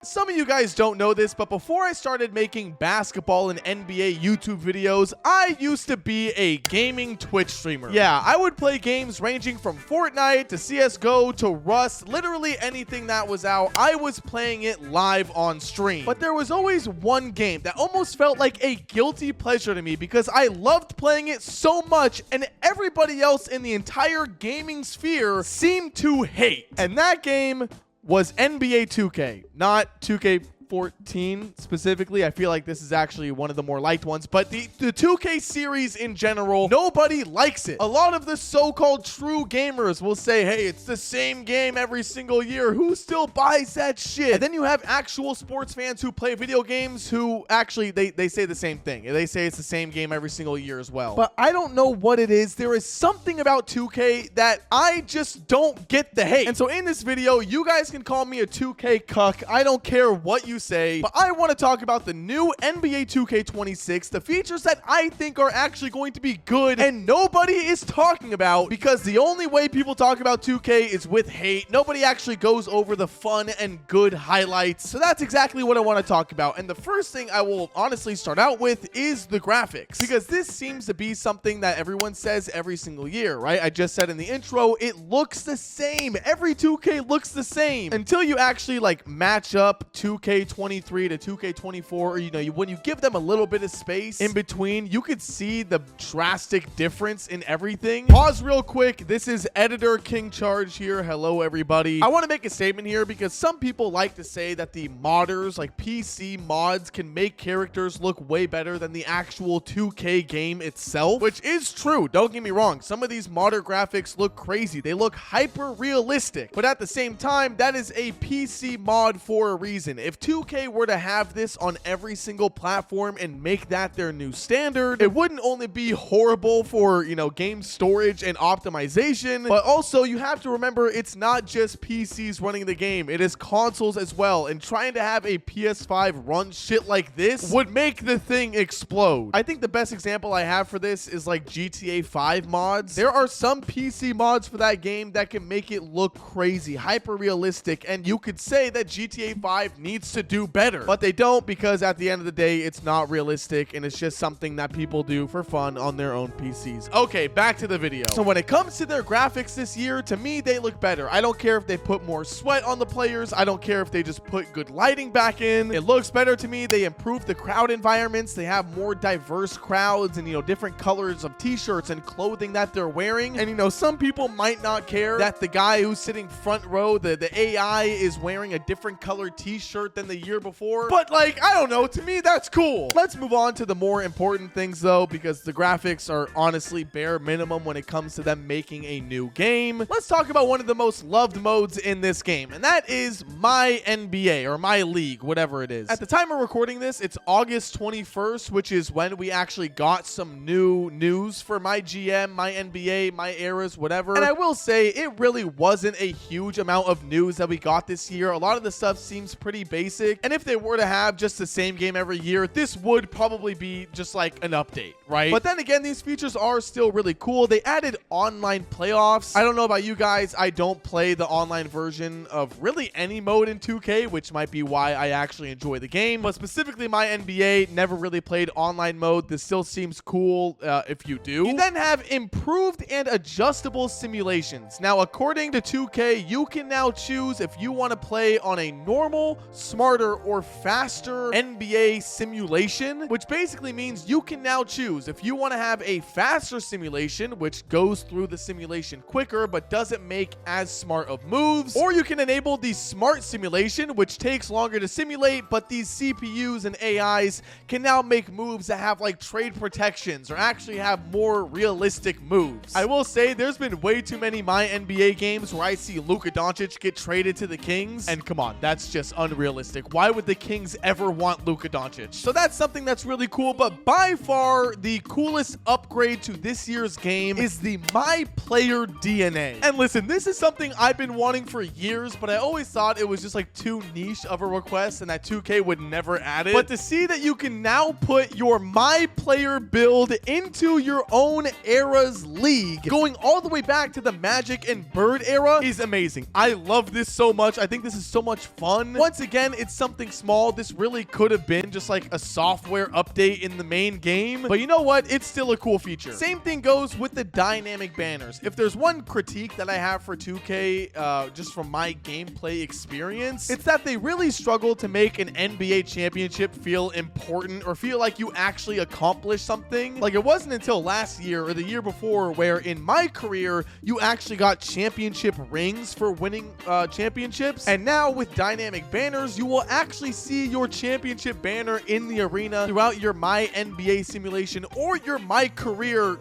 Some of you guys don't know this, but before I started making basketball and NBA YouTube videos, I used to be a gaming Twitch streamer. Yeah, I would play games ranging from Fortnite to CSGO to Rust, literally anything that was out, I was playing it live on stream. But there was always one game that almost felt like a guilty pleasure to me because I loved playing it so much and everybody else in the entire gaming sphere seemed to hate. And that game was NBA 2K, not 2K14 specifically. I feel like this is actually one of the more liked ones, but the 2K series in general, nobody likes it. A lot of the so-called true gamers will say, hey, it's the same game every single year. Who still buys that shit? And then you have actual sports fans who play video games who actually, they say the same thing. They say it's the same game every single year as well. But I don't know what it is. There is something about 2K that I just don't get the hate. And so in this video, you guys can call me a 2K cuck. I don't care what you say, but I want to talk about the new NBA 2K26, the features that I think are actually going to be good and nobody is talking about, because the only way people talk about 2K is with hate. Nobody actually goes over the fun and good highlights. So that's exactly what I want to talk about. And the first thing I will honestly start out with is the graphics, because this seems to be something that everyone says every single year, right? I just said in the intro, it looks the same. Every 2K looks the same until you actually like match up 2K23 to 2K24, or when you give them a little bit of space in between, you could see the drastic difference in everything. Pause real quick. This is Editor King Charge here. Hello, everybody. I want to make a statement here because some people like to say that the modders, like PC mods, can make characters look way better than the actual 2K game itself, which is true. Don't get me wrong. Some of these modder graphics look crazy. They look hyper realistic, but at the same time, that is a PC mod for a reason. If 2K were to have this on every single platform and make that their new standard, it wouldn't only be horrible for, game storage and optimization, but also you have to remember it's not just PCs running the game. It is consoles as well, and trying to have a PS5 run shit like this would make the thing explode. I think the best example I have for this is like GTA 5 mods. There are some PC mods for that game that can make it look crazy, hyper realistic, and you could say that GTA 5 needs to do better, but they don't, because at the end of the day, it's not realistic and it's just something that people do for fun on their own PCs. Okay, back to the video. So when it comes to their graphics this year, to me, they look better. I don't care if they put more sweat on the players. I don't care if they just put good lighting back in. It looks better to me. They improved the crowd environments. They have more diverse crowds and, different colors of t-shirts and clothing that they're wearing. And, some people might not care that the guy who's sitting front row, the AI, is wearing a different colored t-shirt than the year before. But I don't know. To me, that's cool. Let's move on to the more important things though, because the graphics are honestly bare minimum when it comes to them making a new game. Let's talk about one of the most loved modes in this game, and that is My NBA or MyLeague, whatever it is. At the time of recording this, it's August 21st, which is when we actually got some new news for My GM, My NBA, My Eras, whatever. And I will say it really wasn't a huge amount of news that we got this year. A lot of the stuff seems pretty basic, and if they were to have just the same game every year, this would probably be just like an update, right? But then again, these features are still really cool. They added online playoffs. I don't know about you guys. I don't play the online version of really any mode in 2K, which might be why I actually enjoy the game. But specifically My NBA, never really played online mode. This still seems cool if you do. You then have improved and adjustable simulations. Now, according to 2K, you can now choose if you want to play on a normal, smarter, or faster NBA simulation, which basically means you can now choose if you want to have a faster simulation, which goes through the simulation quicker but doesn't make as smart of moves, or you can enable the smart simulation, which takes longer to simulate, but these CPUs and AIs can now make moves that have like trade protections or actually have more realistic moves. I will say there's been way too many My NBA games where I see Luka Doncic get traded to the Kings, and come on, that's just unrealistic. Why would the Kings ever want Luka Doncic? So that's something that's really cool, but by far the coolest upgrade to this year's game is the My Player DNA. And listen, this is something I've been wanting for years, but I always thought it was just like too niche of a request and that 2K would never add it. But to see that you can now put your My Player build into your own era's league, going all the way back to the Magic and Bird era, is amazing. I love this so much. I think this is so much fun. Once again, it it's something small. This really could have been just like a software update in the main game, but you know what? It's still a cool feature. Same thing goes with the dynamic banners. If there's one critique that I have for 2K, just from my gameplay experience, it's that they really struggle to make an NBA championship feel important or feel like you actually accomplished something. Like, it wasn't until last year or the year before where in my career, you actually got championship rings for winning championships. And now with dynamic banners, you will actually see your championship banner in the arena throughout your My NBA simulation or your My Career,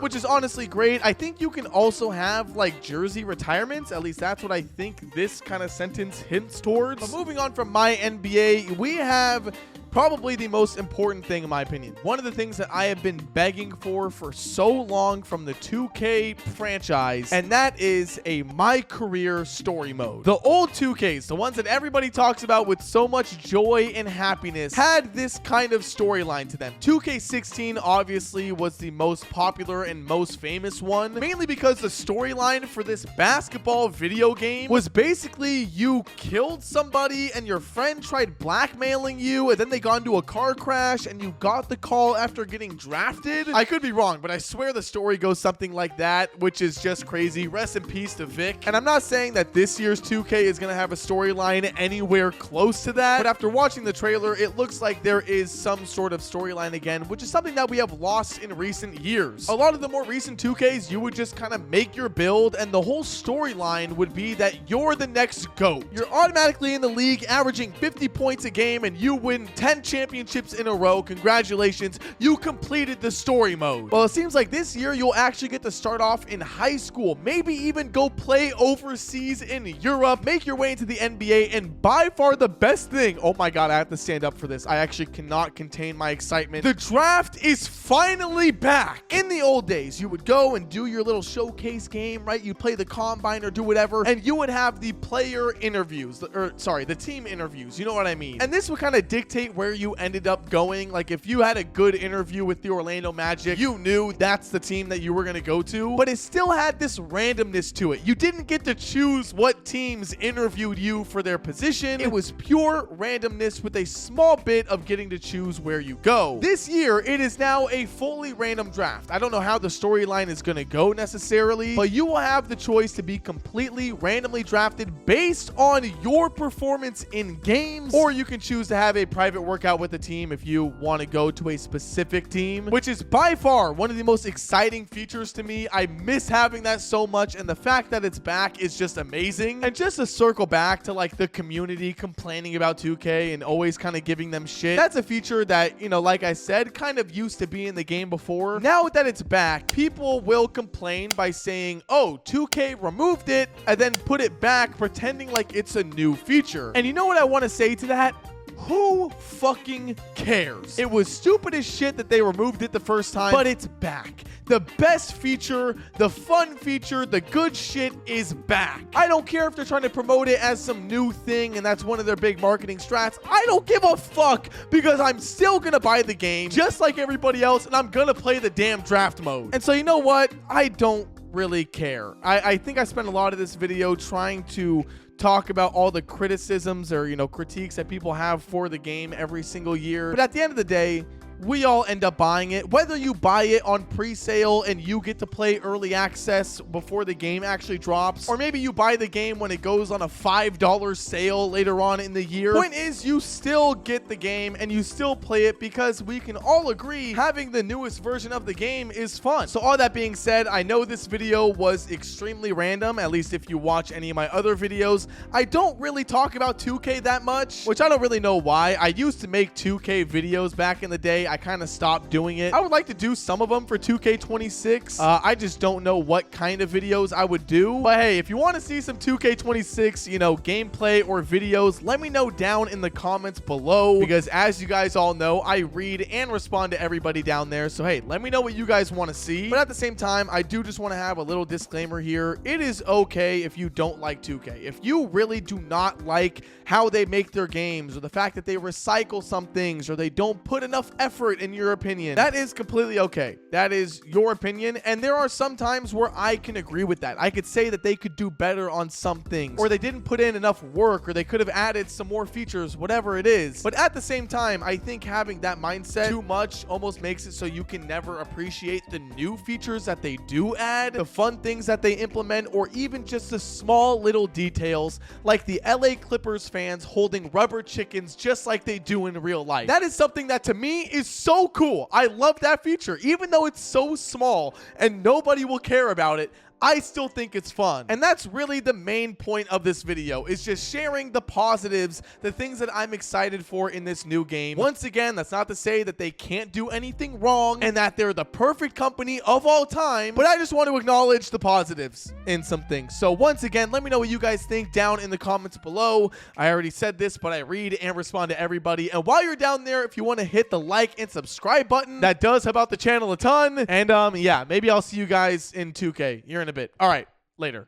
which is honestly great. I think you can also have like jersey retirements. At least that's what I think this kind of sentence hints towards. But moving on from My NBA, we have probably the most important thing in my opinion. One of the things that I have been begging for so long from the 2K franchise, and that is a My Career story mode. The old 2Ks, the ones that everybody talks about with so much joy and happiness, had this kind of storyline to them. 2K16 obviously was the most popular and most famous one, mainly because the storyline for this basketball video game was basically you killed somebody and your friend tried blackmailing you, and then they got into a car crash and you got the call after getting drafted. I could be wrong, but I swear the story goes something like that, which is just crazy. Rest in peace to Vic. And I'm not saying that this year's 2K is going to have a storyline anywhere close to that, but after watching the trailer, it looks like there is some sort of storyline again, which is something that we have lost in recent years. A lot of the more recent 2Ks, you would just kind of make your build and the whole storyline would be that you're the next GOAT. You're automatically in the league averaging 50 points a game and you win 10 championships in a row. Congratulations, you completed the story mode. Well, it seems like this year you'll actually get to start off in high school, maybe even go play overseas in Europe, make your way into the NBA, and by far the best thing, oh my god, I have to stand up for this. I actually cannot contain my excitement. The draft is finally back. In the old days, you would go and do your little showcase game, right? You'd play the combine or do whatever, and you would have the player interviews, the team interviews, you know what I mean? And this would kind of dictate where you ended up going. Like, if you had a good interview with the Orlando Magic, you knew that's the team that you were going to go to, but it still had this randomness to it. You didn't get to choose what teams interviewed you for their position. It was pure randomness with a small bit of getting to choose where you go. This year, it is now a fully random draft. I don't know how the storyline is going to go necessarily, but you will have the choice to be completely randomly drafted based on your performance in games, or you can choose to have a private workout with the team if you want to go to a specific team, which is by far one of the most exciting features to me. I miss having that so much, and the fact that it's back is just amazing. And just to circle back to like the community complaining about 2K and always kind of giving them shit, that's a feature that, you know, like I said, kind of used to be in the game before. Now that it's back, people will complain by saying, oh, 2K removed it and then put it back, pretending like it's a new feature. And you know what I want to say to that? Who fucking cares? It was stupid as shit that they removed it the first time, but it's back. The best feature, the fun feature, the good shit is back. I don't care if they're trying to promote it as some new thing and that's one of their big marketing strats. I don't give a fuck because I'm still gonna buy the game just like everybody else and I'm gonna play the damn draft mode. And so you know what? I don't really care. I think I spent a lot of this video trying to talk about all the criticisms or, you know, critiques that people have for the game every single year. But at the end of the day, we all end up buying it, whether you buy it on pre-sale and you get to play early access before the game actually drops, or maybe you buy the game when it goes on a $5 sale later on in the year. Point is, you still get the game and you still play it because we can all agree having the newest version of the game is fun. So all that being said, I know this video was extremely random, at least if you watch any of my other videos. I don't really talk about 2K that much, which I don't really know why. I used to make 2K videos back in the day. I kind of stopped doing it. I would like to do some of them for 2K26. I just don't know what kind of videos I would do. But hey, if you want to see some 2K26, you know, gameplay or videos, let me know down in the comments below, because as you guys all know, I read and respond to everybody down there. So hey, let me know what you guys want to see. But at the same time, I do just want to have a little disclaimer here. It is okay if you don't like 2K. If you really do not like how they make their games, or the fact that they recycle some things, or they don't put enough effort effort in your opinion, that is completely okay. That is your opinion, and there are some times where I can agree with that. I could say that they could do better on some things, or they didn't put in enough work, or they could have added some more features, whatever it is. But at the same time, I think having that mindset too much almost makes it so you can never appreciate the new features that they do add, the fun things that they implement, or even just the small little details like the LA Clippers fans holding rubber chickens just like they do in real life. That is something that to me is so cool. I love that feature. Even though it's so small and nobody will care about it, I still think it's fun. And that's really the main point of this video, is just sharing the positives, the things that I'm excited for in this new game. Once again, that's not to say that they can't do anything wrong and that they're the perfect company of all time, but I just want to acknowledge the positives in some things. So once again, let me know what you guys think down in the comments below. I already said this, but I read and respond to everybody. And while you're down there, if you want to hit the like and subscribe button, that does help out the channel a ton. And yeah, maybe I'll see you guys in 2K. You're in a bit. All right, later.